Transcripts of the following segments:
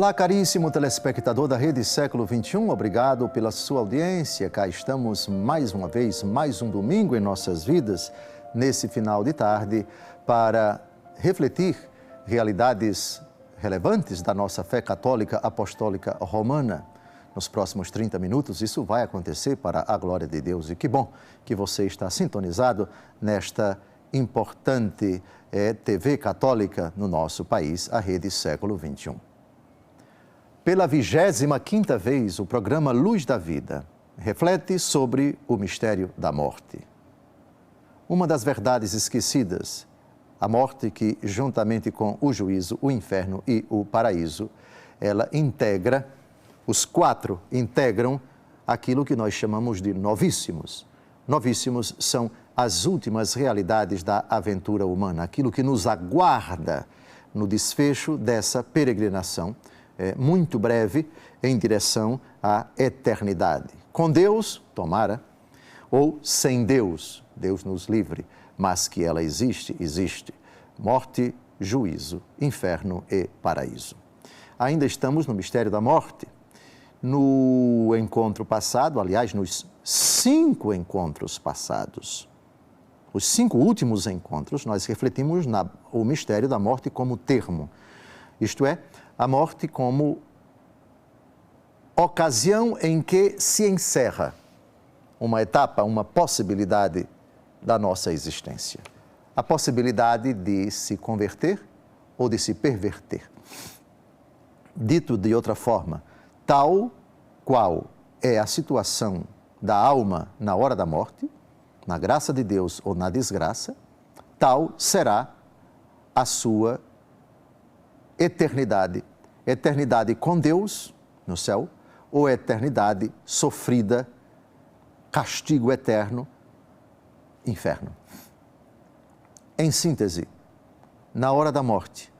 Olá, caríssimo telespectador da Rede Século XXI, obrigado pela sua audiência. Cá estamos mais uma vez, mais um domingo em nossas vidas, nesse final de tarde, para refletir realidades relevantes da nossa fé católica apostólica romana. Nos próximos 30 minutos, isso vai acontecer para a glória de Deus. E que bom que você está sintonizado nesta importante TV católica no nosso país, a Rede Século XXI. Pela 25ª vez, o programa Luz da Vida reflete sobre o mistério da morte. Uma das verdades esquecidas, a morte que, juntamente com o juízo, o inferno e o paraíso, ela integra, os quatro integram aquilo que nós chamamos de novíssimos. Novíssimos são as últimas realidades da aventura humana, aquilo que nos aguarda no desfecho dessa peregrinação, muito breve, em direção à eternidade. Com Deus, tomara, ou sem Deus, Deus nos livre, mas que ela existe, existe. Morte, juízo, inferno e paraíso. Ainda estamos no mistério da morte. No encontro passado, aliás, nos 5 encontros passados, os 5 últimos encontros, nós refletimos o mistério da morte como termo, isto é, a morte como ocasião em que se encerra uma etapa, uma possibilidade da nossa existência. A possibilidade de se converter ou de se perverter. Dito de outra forma, tal qual é a situação da alma na hora da morte, na graça de Deus ou na desgraça, tal será a sua eternidade. Eternidade com Deus no céu ou eternidade sofrida, castigo eterno, inferno. Em síntese, na hora da morte,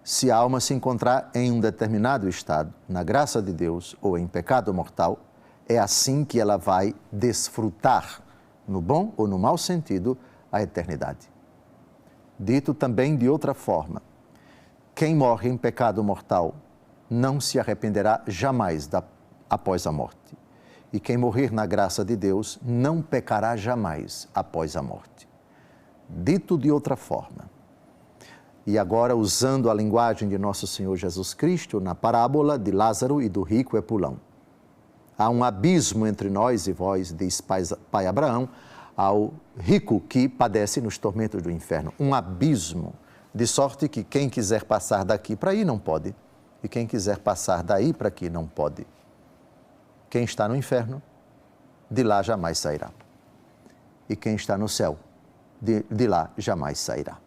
se a alma se encontrar em um determinado estado, na graça de Deus ou em pecado mortal, é assim que ela vai desfrutar, no bom ou no mau sentido, a eternidade. Dito também de outra forma, quem morre em pecado mortal não se arrependerá jamais após a morte. E quem morrer na graça de Deus não pecará jamais após a morte. Dito de outra forma, e agora usando a linguagem de nosso Senhor Jesus Cristo, na parábola de Lázaro e do rico Epulão. Há um abismo entre nós e vós, diz Pai Abraão, ao rico que padece nos tormentos do inferno. Um abismo, de sorte que quem quiser passar daqui para aí não pode, e quem quiser passar daí para aqui não pode. Quem está no inferno, de lá jamais sairá. E quem está no céu, de lá jamais sairá.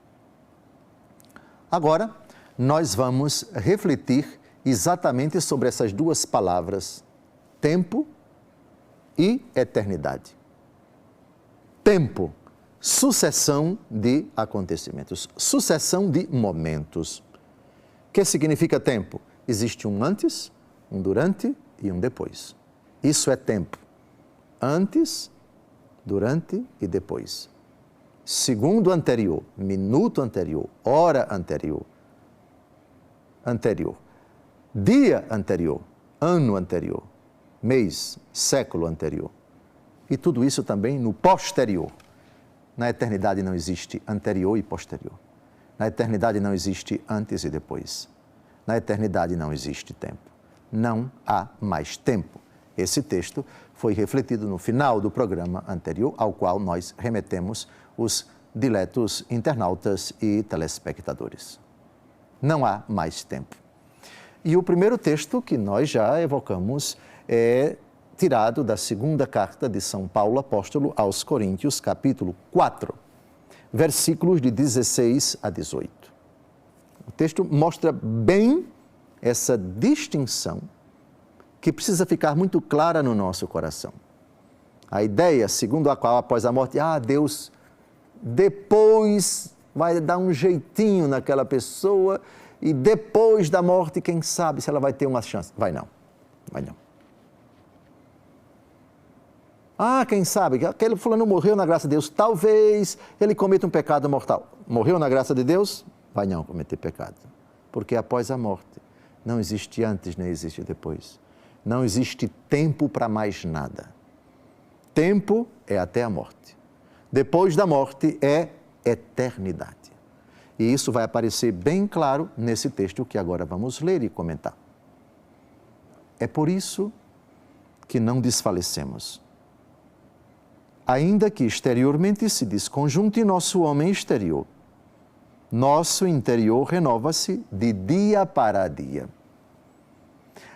Agora, nós vamos refletir exatamente sobre essas duas palavras, tempo e eternidade. Tempo, sucessão de acontecimentos, sucessão de momentos. O que significa tempo? Existe um antes, um durante e um depois. Isso é tempo. Antes, durante e depois. Segundo anterior, minuto anterior, hora anterior, dia anterior, ano anterior, mês, século anterior. E tudo isso também no posterior. Na eternidade não existe anterior e posterior. Na eternidade não existe antes e depois. Na eternidade não existe tempo. Não há mais tempo. Esse texto foi refletido no final do programa anterior, ao qual nós remetemos os diletos internautas e telespectadores. Não há mais tempo. E o primeiro texto que nós já evocamos é tirado da segunda carta de São Paulo apóstolo aos Coríntios, capítulo 4, versículos de 16 a 18. O texto mostra bem essa distinção que precisa ficar muito clara no nosso coração. A ideia segundo a qual, após a morte, Deus depois vai dar um jeitinho naquela pessoa e depois da morte, quem sabe se ela vai ter uma chance. Vai não. Quem sabe, aquele fulano morreu na graça de Deus, talvez ele cometa um pecado mortal. Morreu na graça de Deus? Vai não cometer pecado. Porque após a morte Não existe antes, nem existe depois. Não existe tempo para mais nada. Tempo é até a morte. Depois da morte é eternidade. E isso vai aparecer bem claro nesse texto que agora vamos ler e comentar. É por isso que não desfalecemos. Ainda que exteriormente se desconjunte nosso homem exterior, nosso interior renova-se de dia para dia.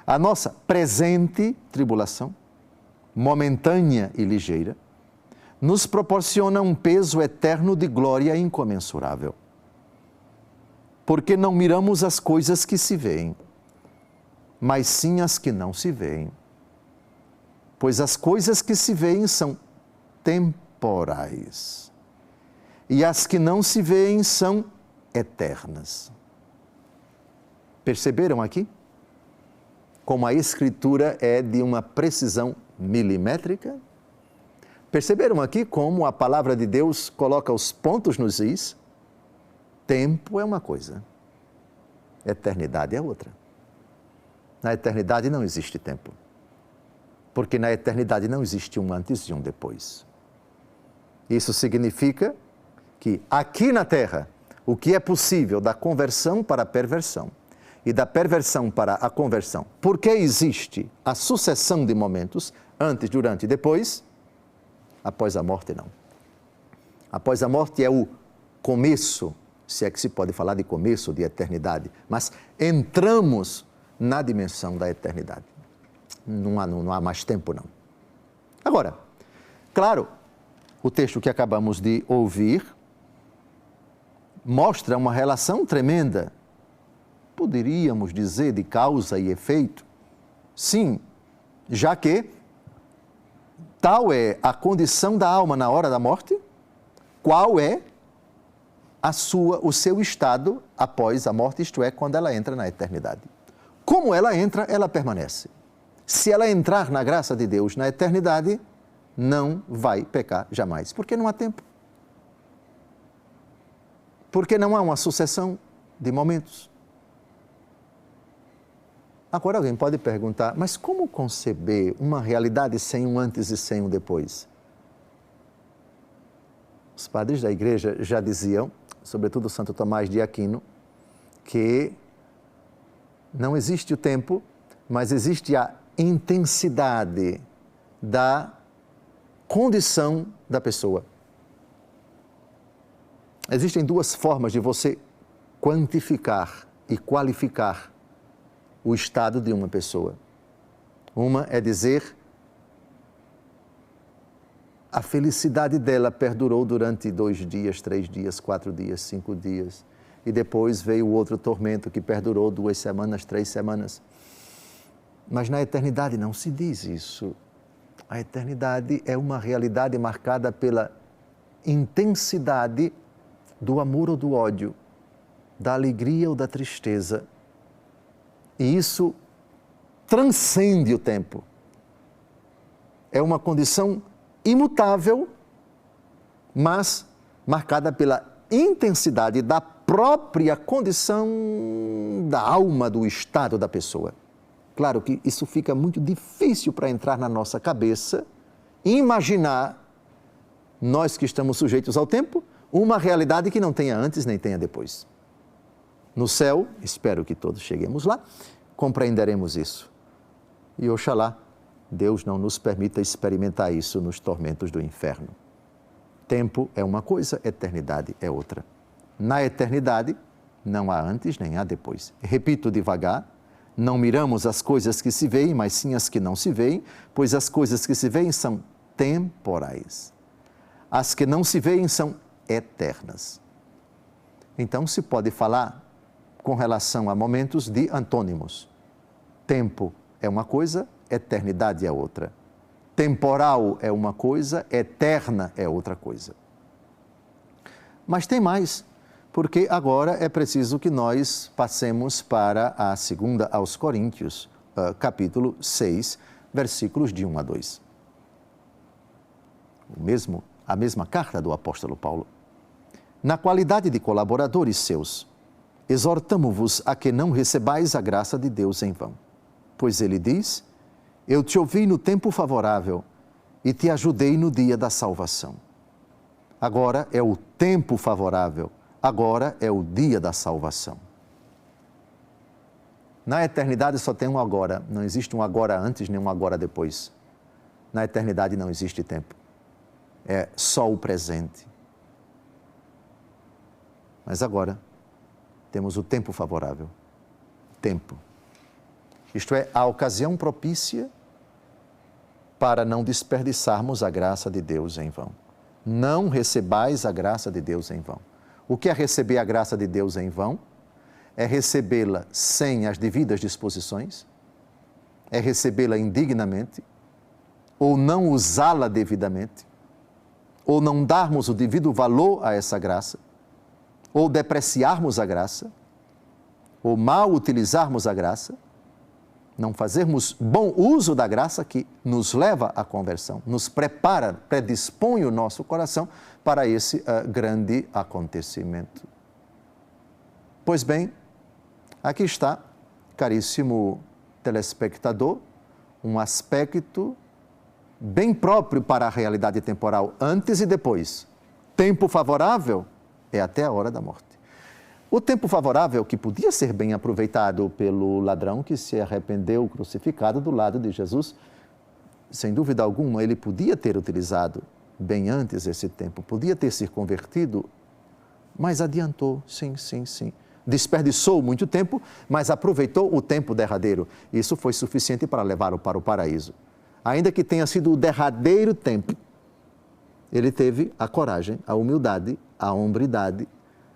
A nossa presente tribulação, momentânea e ligeira, nos proporciona um peso eterno de glória incomensurável. Porque não miramos as coisas que se veem, mas sim as que não se veem. Pois as coisas que se veem são temporais, e as que não se veem são eternas. Perceberam aqui? Como a Escritura é de uma precisão milimétrica? Perceberam aqui como a palavra de Deus coloca os pontos nos is? Tempo é uma coisa, eternidade é outra. Na eternidade não existe tempo, porque na eternidade não existe um antes e um depois. Isso significa que aqui na Terra, o que é possível da conversão para a perversão e da perversão para a conversão, porque existe a sucessão de momentos, antes, durante e depois, após a morte não. Após a morte é o começo, se é que se pode falar de começo, de eternidade, mas entramos na dimensão da eternidade. Não há mais tempo, não. Agora, claro, o texto que acabamos de ouvir mostra uma relação tremenda, poderíamos dizer, de causa e efeito. Sim, já que tal é a condição da alma na hora da morte, qual é o seu estado após a morte, isto é, quando ela entra na eternidade. Como ela entra, ela permanece. Se ela entrar na graça de Deus na eternidade, não vai pecar jamais, porque não há tempo. Porque não há uma sucessão de momentos. Agora alguém pode perguntar, mas como conceber uma realidade sem um antes e sem um depois? Os padres da igreja já diziam, sobretudo Santo Tomás de Aquino, que não existe o tempo, mas existe a intensidade da condição da pessoa. Existem duas formas de você quantificar e qualificar o estado de uma pessoa. Uma é dizer a felicidade dela perdurou durante 2 dias, 3 dias, 4 dias, 5 dias. E depois veio outro tormento que perdurou 2 semanas, 3 semanas. Mas na eternidade não se diz isso. A eternidade é uma realidade marcada pela intensidade do amor ou do ódio, da alegria ou da tristeza. E isso transcende o tempo. É uma condição imutável, mas marcada pela intensidade da própria condição da alma, do estado da pessoa. Claro que isso fica muito difícil para entrar na nossa cabeça e imaginar, nós que estamos sujeitos ao tempo, uma realidade que não tenha antes nem tenha depois. No céu, espero que todos cheguemos lá, compreenderemos isso. E oxalá Deus não nos permita experimentar isso nos tormentos do inferno. Tempo é uma coisa, eternidade é outra. Na eternidade, não há antes nem há depois. Repito devagar, não miramos as coisas que se veem, mas sim as que não se veem, pois as coisas que se veem são temporais. As que não se veem são eternas. Então se pode falar com relação a momentos de antônimos. Tempo é uma coisa, eternidade é outra. Temporal é uma coisa, eterna é outra coisa. Mas tem mais, porque agora é preciso que nós passemos para a 2ª aos Coríntios, capítulo 6, versículos de 1 a 2. A mesma carta do apóstolo Paulo. Na qualidade de colaboradores seus, exortamo-vos a que não recebais a graça de Deus em vão. Pois ele diz: eu te ouvi no tempo favorável e te ajudei no dia da salvação. Agora é o tempo favorável, agora é o dia da salvação. Na eternidade só tem um agora, não existe um agora antes nem um agora depois. Na eternidade não existe tempo, é só o presente. Mas agora temos o tempo favorável, tempo. Isto é, a ocasião propícia para não desperdiçarmos a graça de Deus em vão. Não recebais a graça de Deus em vão. O que é receber a graça de Deus em vão? É recebê-la sem as devidas disposições, é recebê-la indignamente, ou não usá-la devidamente, ou não darmos o devido valor a essa graça, ou depreciarmos a graça, ou mal utilizarmos a graça, não fazermos bom uso da graça que nos leva à conversão, nos prepara, predispõe o nosso coração para esse grande acontecimento. Pois bem, aqui está, caríssimo telespectador, um aspecto bem próprio para a realidade temporal, antes e depois. Tempo favorável é até a hora da morte. O tempo favorável, que podia ser bem aproveitado pelo ladrão que se arrependeu crucificado do lado de Jesus, sem dúvida alguma, ele podia ter utilizado bem antes esse tempo, podia ter se convertido, mas adiantou, sim. Desperdiçou muito tempo, mas aproveitou o tempo derradeiro. Isso foi suficiente para levá-lo para o paraíso. Ainda que tenha sido o derradeiro tempo, ele teve a coragem, a humildade, a hombridade,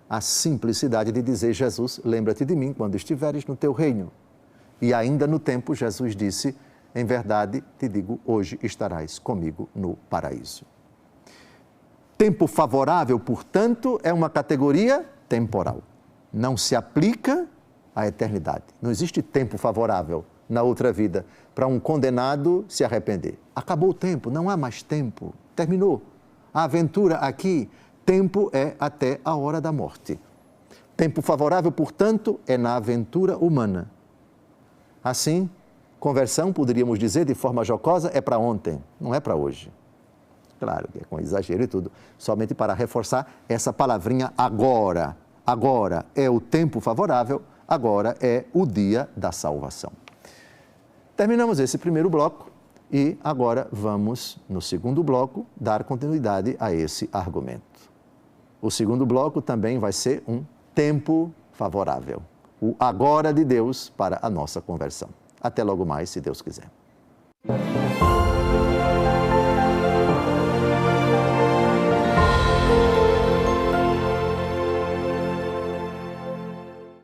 a simplicidade de dizer: Jesus, lembra-te de mim quando estiveres no teu reino. E ainda no tempo, Jesus disse: em verdade te digo, hoje estarás comigo no paraíso. Tempo favorável, portanto, é uma categoria temporal. Não se aplica à eternidade. Não existe tempo favorável na outra vida para um condenado se arrepender. Acabou o tempo, não há mais tempo. Terminou. A aventura aqui, tempo é até a hora da morte. Tempo favorável, portanto, é na aventura humana. Assim, conversão, poderíamos dizer de forma jocosa, é para ontem, não é para hoje. Claro que é com exagero e tudo, somente para reforçar essa palavrinha agora. Agora é o tempo favorável, agora é o dia da salvação. Terminamos esse primeiro bloco e agora vamos, no segundo bloco, dar continuidade a esse argumento. O segundo bloco também vai ser um tempo favorável, o agora de Deus para a nossa conversão. Até logo mais, se Deus quiser.